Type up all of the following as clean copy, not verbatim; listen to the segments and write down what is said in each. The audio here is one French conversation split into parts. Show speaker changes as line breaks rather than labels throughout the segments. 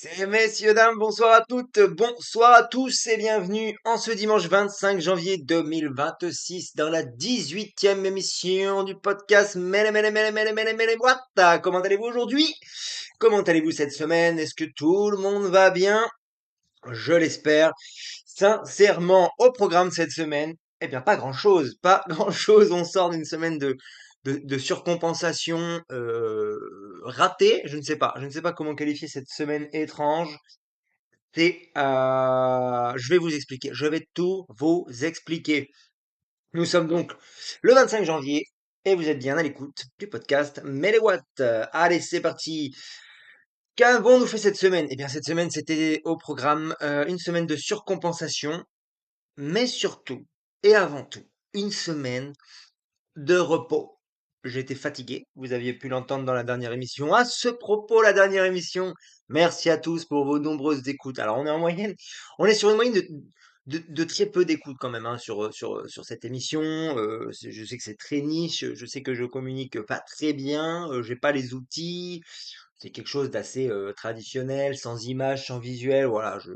Messieurs, dames, bonsoir à toutes, bonsoir à tous et bienvenue en ce dimanche 25 janvier 2026 dans la 18e émission du podcast Mele Mele Mele Mele Mele Mele What? Comment allez-vous aujourd'hui? Comment allez-vous cette semaine? Est-ce que tout le monde va bien? Je l'espère. Sincèrement, au programme cette semaine, eh bien, pas grand-chose, pas grand-chose. On sort d'une semaine de surcompensation ratée. Je ne sais pas comment qualifier cette semaine étrange. Je vais vous expliquer, je vais tout vous expliquer. Nous sommes donc le 25 janvier et vous êtes bien à l'écoute du podcast Méléwatt. Allez, c'est parti. Qu'avons-nous fait cette semaine? Eh bien, cette semaine, c'était au programme une semaine de surcompensation, mais surtout et avant tout, une semaine de repos. J'étais fatigué, vous aviez pu l'entendre dans la dernière émission. À ce propos, la dernière émission, merci à tous pour vos nombreuses écoutes. Alors, on est sur une moyenne de très peu d'écoutes quand même hein, sur cette émission. Je sais que c'est très niche, je sais que je communique pas très bien, j'ai pas les outils. C'est quelque chose d'assez traditionnel, sans image, sans visuel. Voilà, je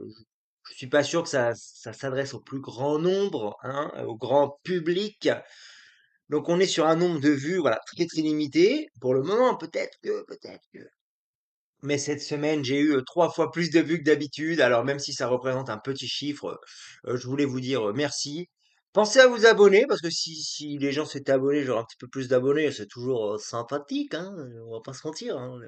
suis pas sûr que ça s'adresse au plus grand nombre, hein, au grand public. Donc on est sur un nombre de vues, voilà, très très limité. Pour le moment, peut-être que. Mais cette semaine, j'ai eu 3 fois plus de vues que d'habitude. Alors même si ça représente un petit chiffre, je voulais vous dire merci. Pensez à vous abonner, parce que si les gens s'étaient abonnés, j'aurais un petit peu plus d'abonnés. C'est toujours sympathique, hein, on va pas se mentir, hein.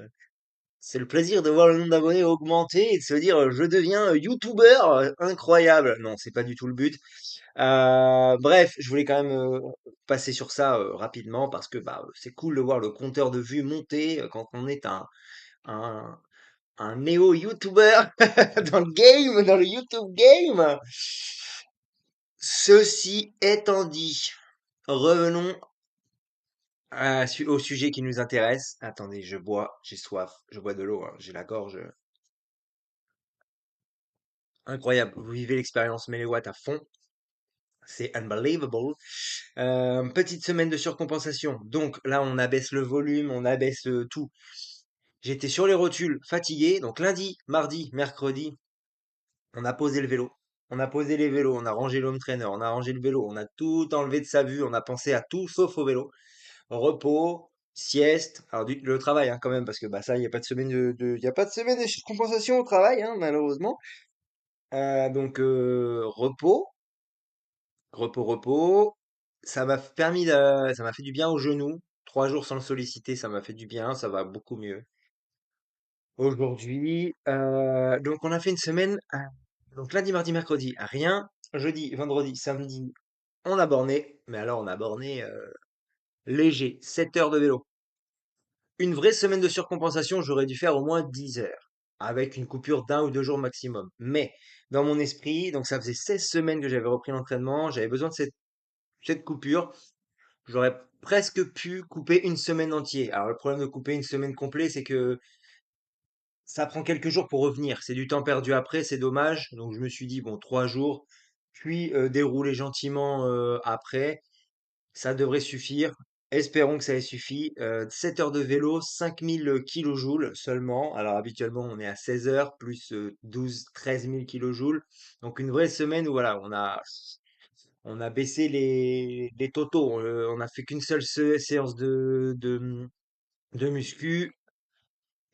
C'est le plaisir de voir le nombre d'abonnés augmenter et de se dire, je deviens youtubeur, incroyable. Non, c'est pas du tout le but. Bref, je voulais quand même passer sur ça rapidement parce que bah, c'est cool de voir le compteur de vues monter quand on est un, un néo-YouTuber dans le game, dans le YouTube game. Ceci étant dit, revenons au sujet qui nous intéresse. Attendez, je bois, j'ai soif, je bois de l'eau, hein, j'ai la gorge incroyable. Vous vivez l'expérience Méléwatt à fond. C'est unbelievable. Petite semaine de surcompensation. Donc là, on abaisse le volume, on abaisse tout. J'étais sur les rotules, fatigué. Donc lundi, mardi, mercredi, on a posé le vélo. On a posé les vélos, on a rangé l'home trainer, on a rangé le vélo, on a tout enlevé de sa vue, on a pensé à tout sauf au vélo. Repos, sieste, alors le travail hein, quand même, parce que bah ça, il n'y a pas de semaine y a pas de semaine de surcompensation au travail, hein, malheureusement. Donc repos, repos. Ça m'a fait du bien aux genoux. 3 jours sans le solliciter, ça m'a fait du bien, ça va beaucoup mieux. Aujourd'hui, donc on a fait une semaine, donc lundi, mardi, mercredi, rien. Jeudi, vendredi, samedi, on a borné, mais alors on a borné léger, 7 heures de vélo. Une vraie semaine de surcompensation, j'aurais dû faire au moins 10 heures, avec une coupure d'1 ou 2 jours maximum. Mais dans mon esprit, donc ça faisait 16 semaines que j'avais repris l'entraînement, j'avais besoin de cette coupure. J'aurais presque pu couper une semaine entière. Alors le problème de couper une semaine complète, c'est que ça prend quelques jours pour revenir. C'est du temps perdu après, c'est dommage. Donc je me suis dit, bon, 3 jours, puis dérouler gentiment après, ça devrait suffire. Espérons que ça ait suffi. 7 heures de vélo, 5000 kilojoules seulement. Alors habituellement, on est à 16 heures, plus 12, 13 000 kilojoules. Donc une vraie semaine où voilà, on a baissé les totaux. On a fait qu'une seule séance de muscu.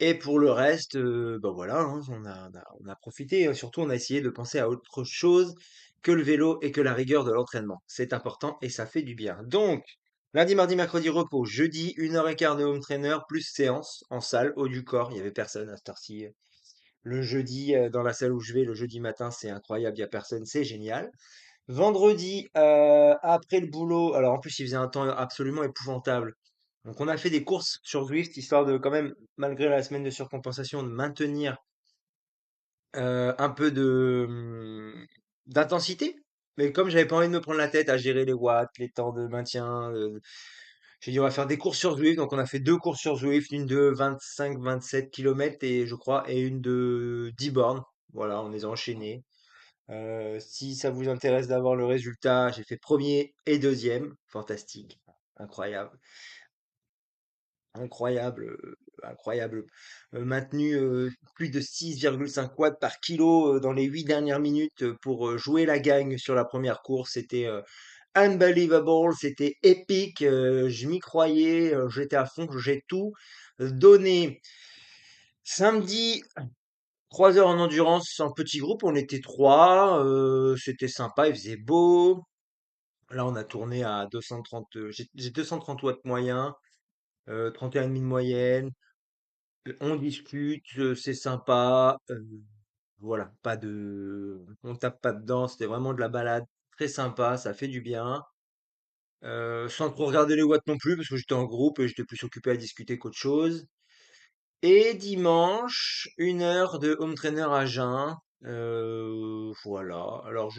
Et pour le reste, bah voilà, hein, on a profité. Surtout, on a essayé de penser à autre chose que le vélo et que la rigueur de l'entraînement. C'est important et ça fait du bien. Donc, lundi, mardi, mercredi, repos. Jeudi, 1 h 15 de home trainer plus séance en salle, haut du corps. Il y avait personne à cette heure-ci. Le jeudi, dans la salle où je vais, le jeudi matin, c'est incroyable, il y a personne, c'est génial. Vendredi, après le boulot, alors en plus il faisait un temps absolument épouvantable. Donc on a fait des courses sur Zwift, histoire de quand même, malgré la semaine de surcompensation, de maintenir un peu d'intensité. Mais comme j'avais pas envie de me prendre la tête à gérer les watts, les temps de maintien, j'ai dit on va faire des courses sur Zwift. Donc on a fait 2 courses sur Zwift, une de 25-27 km et je crois, et une de 10 bornes. Voilà, on les a enchaînées. Si ça vous intéresse d'avoir le résultat, j'ai fait premier et deuxième. Fantastique. Incroyable. Incroyable. incroyable. Maintenu plus de 6,5 watts par kilo dans les 8 dernières minutes pour jouer la gagne sur la première course. C'était unbelievable, c'était épique. Je m'y croyais, j'étais à fond, j'ai tout donné. Samedi, 3 heures en endurance en petit groupe, on était trois, c'était sympa, il faisait beau. Là, on a tourné à 230, j'ai 230 watts moyen, 31,5 de moyenne. On discute, c'est sympa. Voilà, pas de, on tape pas dedans. C'était vraiment de la balade très sympa, ça fait du bien. Sans trop regarder les watts non plus, parce que j'étais en groupe et j'étais plus occupé à discuter qu'autre chose. Et dimanche, 1 heure de home trainer à jeun. Voilà. Alors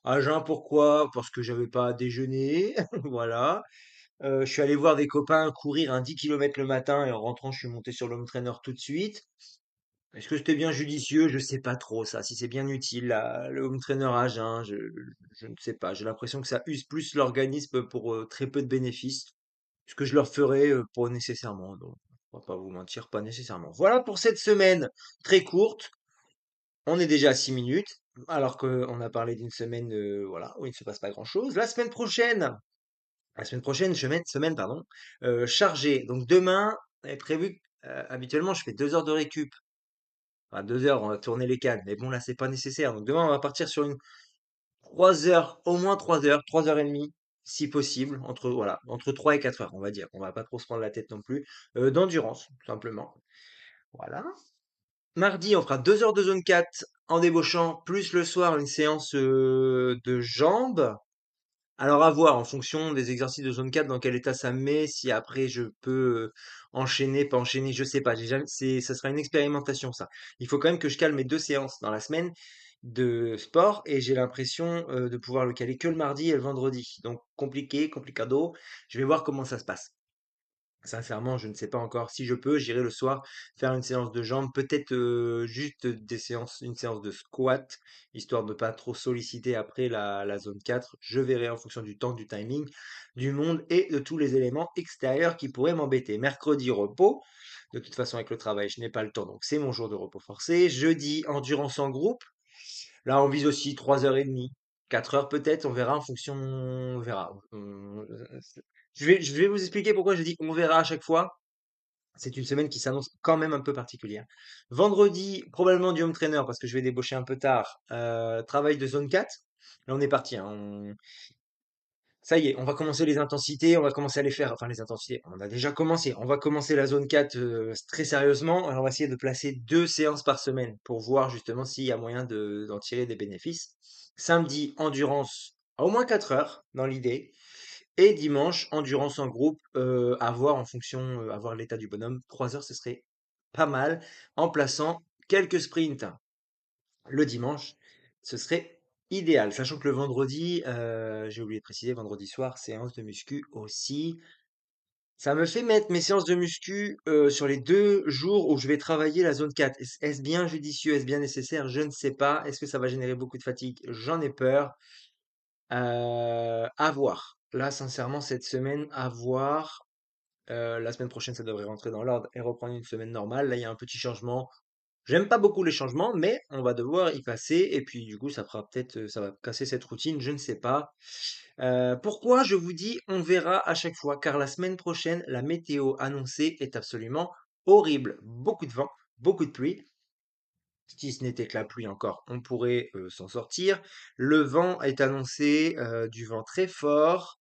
à jeun, pourquoi? Parce que j'avais pas à déjeuner. Voilà. Je suis allé voir des copains courir un 10 km le matin et en rentrant, je suis monté sur l'home trainer tout de suite. Est-ce que c'était bien judicieux? Je sais pas trop ça. Si c'est bien utile, le home trainer à jeun, je ne sais pas. J'ai l'impression que ça use plus l'organisme pour très peu de bénéfices. Ce que je leur ferai pour nécessairement. Donc, on va pas vous mentir, pas nécessairement. Voilà pour cette semaine très courte. On est déjà à 6 minutes, alors qu'on a parlé d'une semaine, voilà, où il ne se passe pas grand-chose. La semaine prochaine, semaine, pardon, chargée. Donc demain, est prévu, habituellement, je fais 2 heures de récup. Enfin, 2 heures, on va tourner les cannes. Mais bon, là, c'est pas nécessaire. Donc demain, on va partir sur une 3 heures, au moins 3 heures, 3 heures et demie, si possible, voilà, entre 3 et 4 heures, on va dire. On va pas trop se prendre la tête non plus. D'endurance, tout simplement. Voilà. Mardi, on fera 2 heures de zone 4 en débauchant, plus le soir, une séance de jambes. Alors à voir en fonction des exercices de zone 4 dans quel état ça me met, si après je peux enchaîner, pas enchaîner, je sais pas. Ça sera une expérimentation ça. Il faut quand même que je cale mes 2 séances dans la semaine de sport et j'ai l'impression de pouvoir le caler que le mardi et le vendredi. Donc compliqué, complicado. Je vais voir comment ça se passe. Sincèrement, je ne sais pas encore. Si je peux, j'irai le soir faire une séance de jambes, peut-être juste une séance de squat, histoire de pas trop solliciter après la zone 4. Je verrai en fonction du temps, du timing, du monde et de tous les éléments extérieurs qui pourraient m'embêter. Mercredi, repos. De toute façon, avec le travail, je n'ai pas le temps, donc c'est mon jour de repos forcé. Jeudi, endurance en groupe. Là, on vise aussi 3 heures et demie, 4 heures peut-être, on verra en fonction, on verra. Je vais vous expliquer pourquoi je dis on verra à chaque fois. C'est une semaine qui s'annonce quand même un peu particulière. Vendredi, probablement du home trainer parce que je vais débaucher un peu tard. Travail de zone 4. Là, on est parti, hein. Ça y est, on va commencer les intensités, on va commencer à les faire. Enfin, les intensités, on a déjà commencé. On va commencer la zone 4 très sérieusement. Alors, on va essayer de placer 2 séances par semaine pour voir justement s'il y a moyen d'en tirer des bénéfices. Samedi, endurance à au moins 4 heures dans l'idée. Et dimanche, endurance en groupe, à voir en fonction, à voir l'état du bonhomme. 3 heures, ce serait pas mal. En plaçant quelques sprints le dimanche, ce serait idéal. Sachant que le vendredi, j'ai oublié de préciser, vendredi soir, séance de muscu aussi. Ça me fait mettre mes séances de muscu sur les 2 jours où je vais travailler la zone 4. Est-ce bien judicieux? Est-ce bien nécessaire? Je ne sais pas. Est-ce que ça va générer beaucoup de fatigue? J'en ai peur. À voir. Là, sincèrement, cette semaine, à voir. La semaine prochaine, ça devrait rentrer dans l'ordre et reprendre une semaine normale. Là, il y a un petit changement. J'aime pas beaucoup les changements, mais on va devoir y passer. Et puis, du coup, ça fera peut-être, ça va casser cette routine. Je ne sais pas. Pourquoi je vous dis on verra à chaque fois? Car la semaine prochaine, la météo annoncée est absolument horrible. Beaucoup de vent, beaucoup de pluie. Si ce n'était que la pluie encore, on pourrait s'en sortir. Le vent est annoncé, du vent très fort.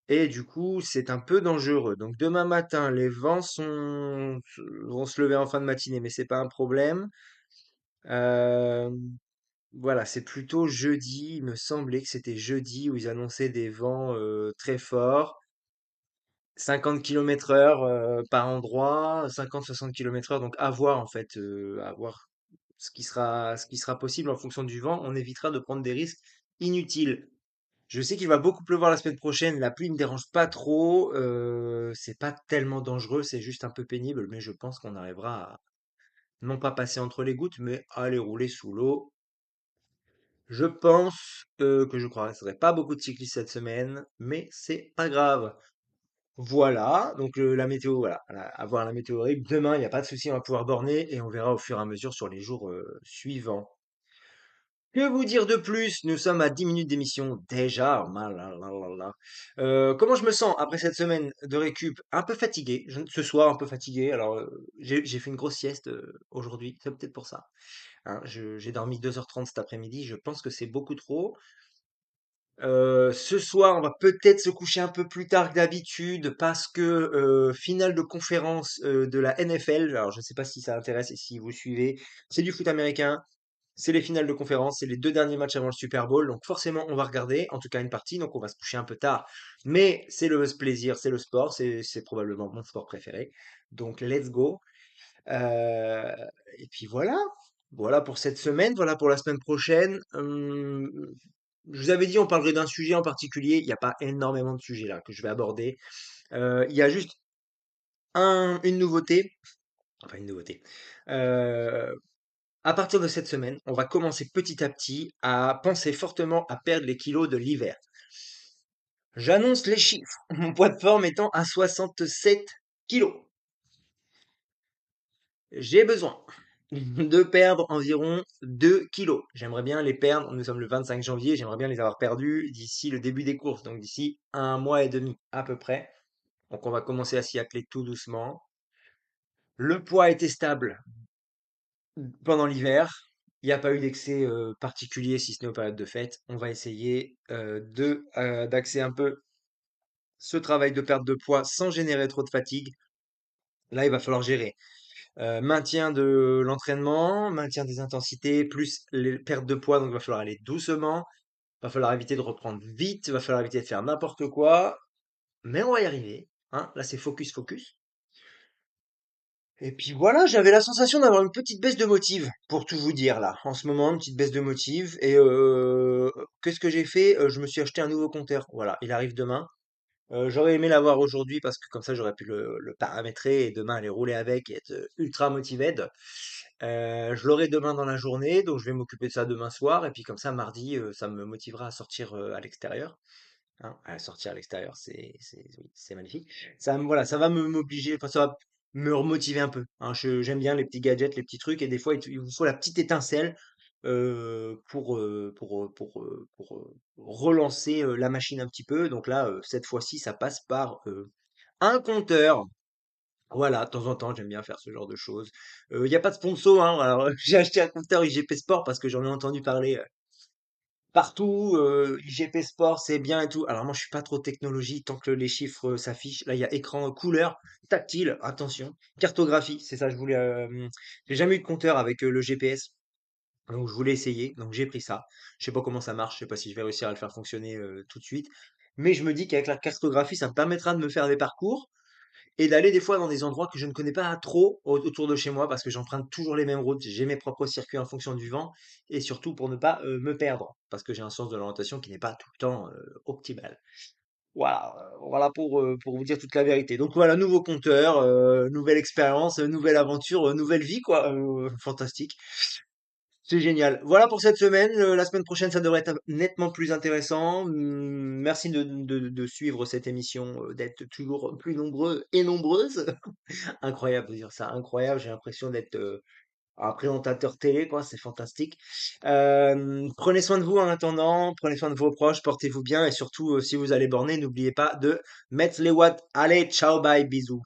Et du coup, c'est un peu dangereux. Donc demain matin, les vents vont se lever en fin de matinée, mais c'est pas un problème. Euh, voilà, c'est plutôt jeudi. Il me semblait que c'était jeudi où ils annonçaient des vents très forts, 50 km heure par endroit, 50-60 km heure. Donc à voir en fait, à voir ce qui sera possible en fonction du vent. On évitera de prendre des risques inutiles. Je sais qu'il va beaucoup pleuvoir la semaine prochaine. La pluie me dérange pas trop. C'est pas tellement dangereux, c'est juste un peu pénible, mais je pense qu'on arrivera à non pas passer entre les gouttes, mais à aller rouler sous l'eau. Je pense que je croiserai pas beaucoup de cyclistes cette semaine, mais c'est pas grave. Voilà, donc la météo, voilà, avoir la météo horrible. Demain, il n'y a pas de souci, on va pouvoir borner et on verra au fur et à mesure sur les jours suivants. Que vous dire de plus? Nous sommes à 10 minutes d'émission déjà. Oh, là. Comment je me sens après cette semaine de récup? Un peu fatigué, ce soir un peu fatigué. Alors, j'ai fait une grosse sieste aujourd'hui, c'est peut-être pour ça. Hein. J'ai dormi 2h30 cet après-midi, je pense que c'est beaucoup trop. Ce soir, on va peut-être se coucher un peu plus tard que d'habitude parce que finale de conférence de la NFL. Alors, je ne sais pas si ça intéresse et si vous suivez. C'est du foot américain. C'est les finales de conférence. C'est les deux derniers matchs avant le Super Bowl. Donc, forcément, on va regarder. En tout cas, une partie. Donc, on va se coucher un peu tard. Mais c'est le plaisir, c'est le sport. C'est probablement mon sport préféré. Donc, let's go. Euh, et puis voilà. Voilà pour cette semaine. Voilà pour la semaine prochaine. Je vous avais dit, on parlerait d'un sujet en particulier. Il n'y a pas énormément de sujets là que je vais aborder. Il y a juste une nouveauté. Enfin, une nouveauté. Euh, à partir de cette semaine, on va commencer petit à petit à penser fortement à perdre les kilos de l'hiver. J'annonce les chiffres. Mon poids de forme étant à 67 kilos. J'ai besoin de perdre environ 2 kilos. J'aimerais bien les perdre. Nous sommes le 25 janvier. J'aimerais bien les avoir perdus d'ici le début des courses. Donc d'ici un mois et demi à peu près. Donc on va commencer à s'y atteler tout doucement. Le poids était stable pendant l'hiver. Il n'y a pas eu d'excès particulier si ce n'est aux périodes de fête. On va essayer d'axer un peu ce travail de perte de poids sans générer trop de fatigue. Là, il va falloir gérer. Maintien de l'entraînement, maintien des intensités, plus les pertes de poids, donc il va falloir aller doucement. Il va falloir éviter de reprendre vite, il va falloir éviter de faire n'importe quoi. Mais on va y arriver. Hein. Là, c'est focus, focus. Et puis voilà, j'avais la sensation d'avoir une petite baisse de motive, pour tout vous dire là. En ce moment, une petite baisse de motive. Et qu'est-ce que j'ai fait? Je me suis acheté un nouveau compteur. Voilà, il arrive demain. J'aurais aimé l'avoir aujourd'hui parce que comme ça j'aurais pu le paramétrer et demain aller rouler avec et être ultra motivé. Je l'aurai demain dans la journée, donc je vais m'occuper de ça demain soir. Et puis comme ça, mardi, ça me motivera à sortir à l'extérieur. Hein, à sortir à l'extérieur, oui, c'est magnifique. Voilà, ça va m'obliger, enfin, ça va me remotiver un peu. Hein. J'aime bien les petits gadgets, les petits trucs, et des fois, il vous faut la petite étincelle pour relancer la machine un petit peu. Donc là, cette fois-ci, ça passe par un compteur. Voilà, de temps en temps, j'aime bien faire ce genre de choses. Il n'y a pas de sponsor, hein. Alors, j'ai acheté un compteur IGP Sport parce que j'en ai entendu parler partout, IGP Sport, c'est bien et tout. Alors moi, je suis pas trop technologie tant que les chiffres s'affichent. Là, il y a écran couleur, tactile, attention, cartographie, c'est ça. J'ai jamais eu de compteur avec le GPS, donc je voulais essayer. Donc j'ai pris ça. Je sais pas comment ça marche, je sais pas si je vais réussir à le faire fonctionner tout de suite. Mais je me dis qu'avec la cartographie, ça me permettra de me faire des parcours et d'aller des fois dans des endroits que je ne connais pas trop autour de chez moi parce que j'emprunte toujours les mêmes routes. J'ai mes propres circuits en fonction du vent et surtout pour ne pas me perdre parce que j'ai un sens de l'orientation qui n'est pas tout le temps optimal. Voilà, voilà pour vous dire toute la vérité. Donc voilà, nouveau compteur, nouvelle expérience, nouvelle aventure, nouvelle vie, quoi. Fantastique. C'est génial. Voilà pour cette semaine. La semaine prochaine, ça devrait être nettement plus intéressant. Merci de suivre cette émission, d'être toujours plus nombreux et nombreuses. Incroyable de dire ça, incroyable. J'ai l'impression d'être un présentateur télé, quoi. C'est fantastique. Prenez soin de vous en attendant. Prenez soin de vos proches. Portez-vous bien. Et surtout, si vous allez borner, n'oubliez pas de mettre les watts. Allez, ciao, bye, bisous.